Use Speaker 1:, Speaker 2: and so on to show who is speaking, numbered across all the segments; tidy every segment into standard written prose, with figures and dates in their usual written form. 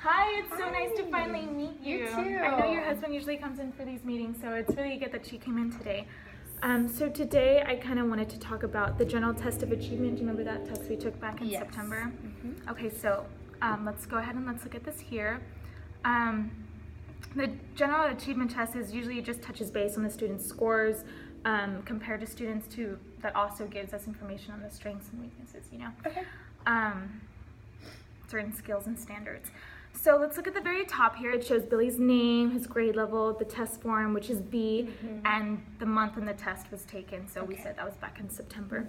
Speaker 1: Hi, it's so nice to finally meet you.
Speaker 2: You too.
Speaker 1: I know your husband usually comes in for these meetings, so it's really good that she came in today. So today I kind of wanted to talk about the General Test of Achievement. Do you remember that test we took back in September?
Speaker 2: Mm-hmm.
Speaker 1: Okay, so let's go ahead and let's look at this here. The General Achievement Test is usually it just touches base on the students' scores compared to students that also gives us information on the strengths and weaknesses,
Speaker 2: Okay.
Speaker 1: Certain skills and standards. So let's look at the very top here. It shows Billy's name, his grade level, the test form, which is B, and the month when the test was taken. So we said that was back in September.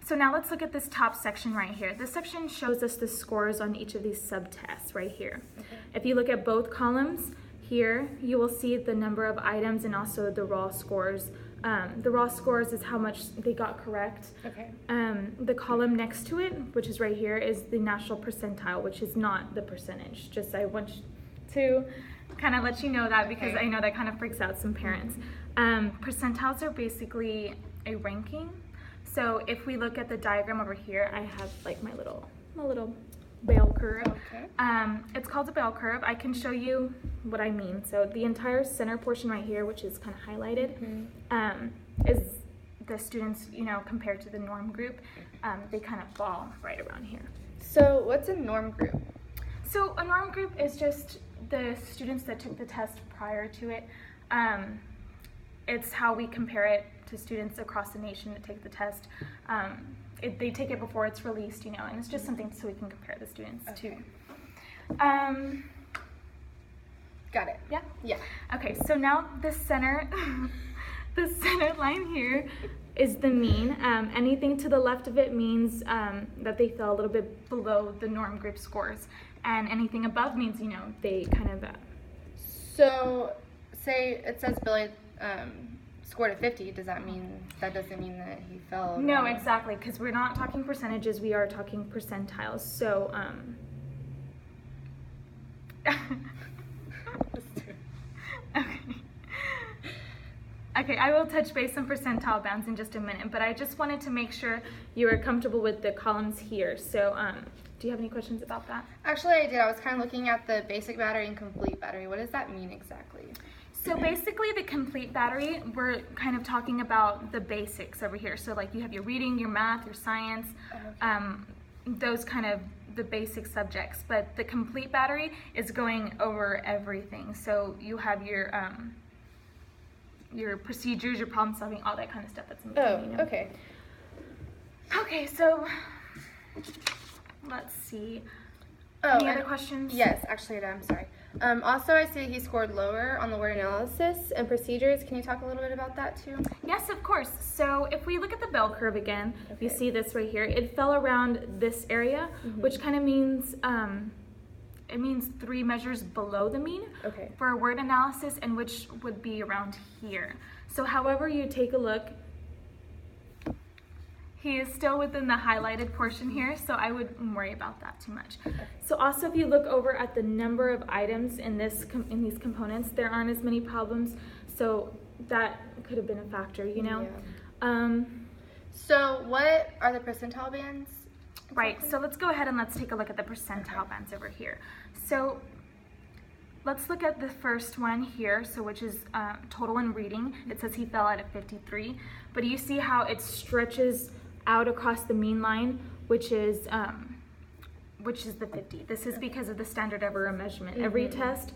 Speaker 1: So now let's look at this top section right here. This section shows us the scores on each of these subtests right here. If you look at both columns here, you will see the number of items and also the raw scores. The raw scores is how much they got correct.
Speaker 2: Okay.
Speaker 1: The column next to it, which is right here, is the national percentile, which is not the percentage. Just I want to kind of let you know that because I know that kind of freaks out some parents. Percentiles are basically a ranking. So if we look at the diagram over here, I have like my little bell curve. It's called a bell curve. I can show you what I mean. So the entire center portion right here, which is kind of highlighted, is the students, compared to the norm group, they kind of fall right around here.
Speaker 2: So what's a norm group?
Speaker 1: So a norm group is just the students that took the test prior to it. It's how we compare it to students across the nation that take the test. They take it before it's released, and it's just something so we can compare the students to.
Speaker 2: Got it.
Speaker 1: Yeah?
Speaker 2: Yeah.
Speaker 1: Okay, so now the center, the center line here is the mean. Anything to the left of it means that they fell a little bit below the norm group scores. And anything above means, they kind of...
Speaker 2: So, say it says Billy scored a 50. Does that mean, that doesn't mean that he fell?
Speaker 1: No, exactly, because we're not talking percentages, we are talking percentiles. So, Okay, I will touch base on percentile bands in just a minute, but I just wanted to make sure you were comfortable with the columns here. So, do you have any questions about that?
Speaker 2: Actually, I did. I was kind of looking at the basic battery and complete battery. What does that mean exactly?
Speaker 1: So basically the complete battery, we're kind of talking about the basics over here. So like you have your reading, your math, your science, those kind of the basic subjects. But the complete battery is going over everything. So you have your procedures, your problem solving, all that kind of stuff that's in between.
Speaker 2: Okay.
Speaker 1: Okay, so let's see. Any other questions?
Speaker 2: Yes, actually, I'm sorry. Also, I see he scored lower on the word analysis and procedures. Can you talk a little bit about that too?
Speaker 1: Yes, of course. So if we look at the bell curve again, you see this right here. It fell around this area, which kind of means it means 3 measures below the mean for a word analysis, and which would be around here. So however you take a look, he is still within the highlighted portion here, so I wouldn't worry about that too much. So also if you look over at the number of items in these components, there aren't as many problems, so that could have been a factor,
Speaker 2: So what are the percentile bands?
Speaker 1: Right, so let's go ahead and let's take a look at the percentile bands over here. So let's look at the first one here, so which is total in reading. It says he fell at a 53, but you see how it stretches out across the mean line, which is the 50. This is because of the standard error measurement. Every test,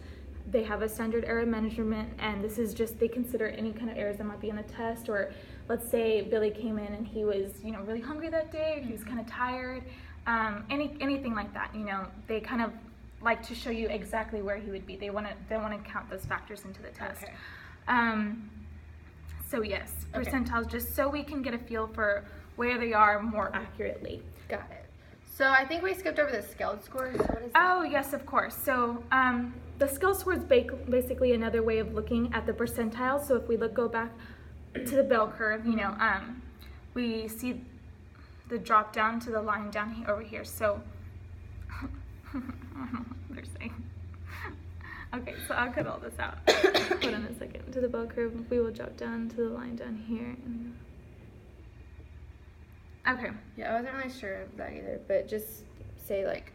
Speaker 1: they have a standard error measurement, and this is just, they consider any kind of errors that might be in the test, or let's say Billy came in and he was, really hungry that day, or he was kind of tired, anything like that, they kind of like to show you exactly where he would be. They want to count those factors into the test. So yes, percentiles, just so we can get a feel for where they are more accurately.
Speaker 2: Got it. So I think we skipped over the scaled scores. So what is that?
Speaker 1: Oh yes, of course. So the scale score is basically another way of looking at the percentiles. So if we go back to the bell curve, we see the drop down to the line down over here. So I don't know what they're saying. Okay, so I'll cut all this out. Hold on a second. To the bell curve, we will drop down to the line down here.
Speaker 2: Okay. Yeah, I wasn't really sure of that either, but just say like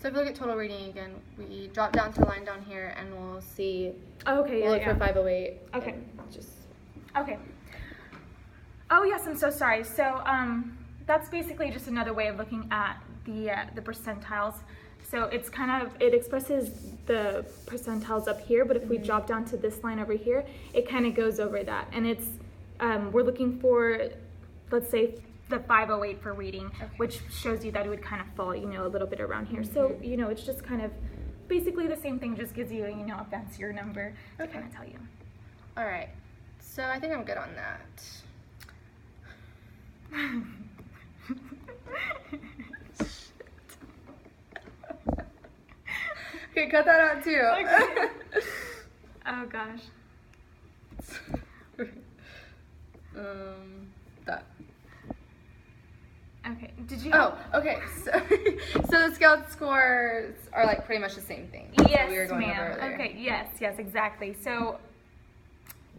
Speaker 2: So if you look at total reading again, we drop down to the line down here, and we'll see.
Speaker 1: Okay,
Speaker 2: We'll look for 508.
Speaker 1: Okay.
Speaker 2: and Just.
Speaker 1: Okay. Oh yes, I'm so sorry. So that's basically just another way of looking at the percentiles. So it's it expresses the percentiles up here, but if we drop down to this line over here, it kind of goes over that, and it's we're looking for, let's say, the 508 for reading, which shows you that it would kind of fall, a little bit around here. So it's just kind of basically the same thing, just gives you a fancier number to kind of tell you.
Speaker 2: All right. So I think I'm good on that. Okay, cut that out too.
Speaker 1: Okay. Oh gosh.
Speaker 2: That.
Speaker 1: Okay. Did you?
Speaker 2: Oh, okay. So, so the scale scores are like pretty much the same thing.
Speaker 1: Yes,
Speaker 2: we were going over
Speaker 1: ma'am.
Speaker 2: earlier.
Speaker 1: Okay. Yes, exactly. So,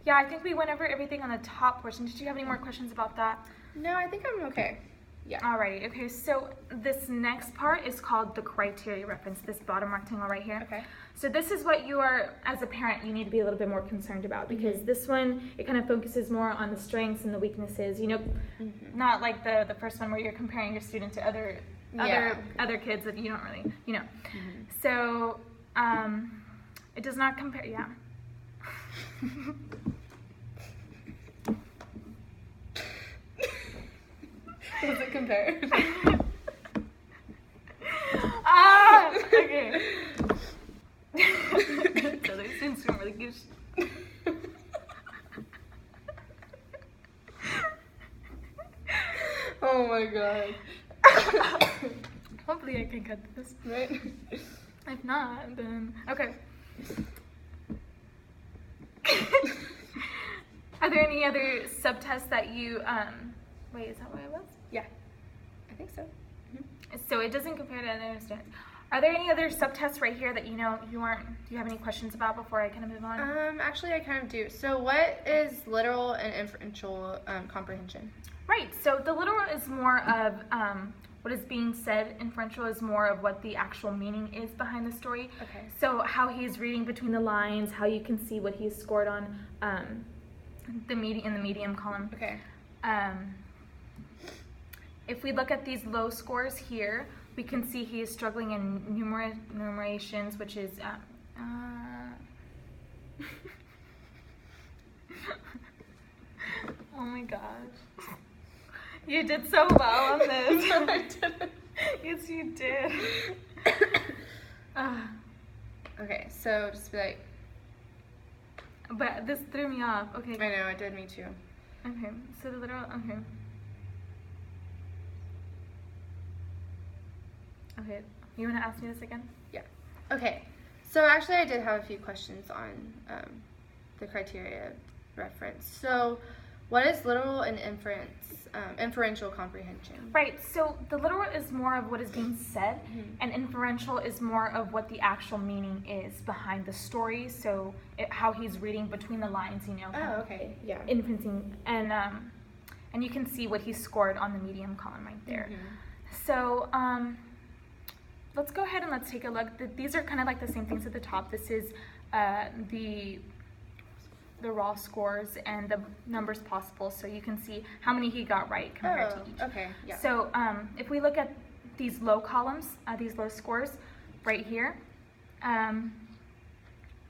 Speaker 1: yeah, I think we went over everything on the top portion. Did you have any more questions about that?
Speaker 2: No, I think I'm okay. Yeah.
Speaker 1: Alrighty. Okay. So this next part is called the criteria reference. This bottom rectangle right here.
Speaker 2: Okay.
Speaker 1: So this is what you are, as a parent, you need to be a little bit more concerned about, because this one, it kind of focuses more on the strengths and the weaknesses. Not like the first one where you're comparing your student to other kids that you don't really, So it does not compare. Yeah.
Speaker 2: Does it compare?
Speaker 1: Okay. So their students don't really give
Speaker 2: Oh my god.
Speaker 1: Hopefully I can cut this.
Speaker 2: Right?
Speaker 1: If not, then okay. Are there any other subtests that you wait, is that what it was?
Speaker 2: Yeah. I think so.
Speaker 1: So it doesn't compare to other students. Are there any other subtests right here that do you have any questions about before I kind of move on?
Speaker 2: Actually I kind of do. So what is literal and inferential comprehension?
Speaker 1: Right, so the literal is more of what is being said. Inferential is more of what the actual meaning is behind the story.
Speaker 2: Okay.
Speaker 1: So how he's reading between the lines, how you can see what he's scored on in the medium column.
Speaker 2: Okay.
Speaker 1: If we look at these low scores here, we can see he is struggling in numerations, which is oh my gosh. You did so well on this.
Speaker 2: No, I didn't.
Speaker 1: Yes, you did.
Speaker 2: Okay, so just be like.
Speaker 1: But this threw me off. Okay.
Speaker 2: I know, it did me too.
Speaker 1: Okay, so the literal, okay. Okay, you want to ask me this again?
Speaker 2: Yeah. Okay, so actually I did have a few questions on the criteria reference. So what is literal and inferential comprehension?
Speaker 1: Right, so the literal is more of what is being said, and inferential is more of what the actual meaning is behind the story, so how he's reading between the lines,
Speaker 2: Oh, okay, yeah.
Speaker 1: inferencing, and you can see what he scored on the medium column right there. So let's go ahead and let's take a look. These are kind of like the same things at the top. This is the raw scores and the numbers possible, so you can see how many he got right compared to each.
Speaker 2: Okay, yeah.
Speaker 1: So if we look at these low columns, these low scores right here,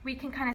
Speaker 1: we can kind of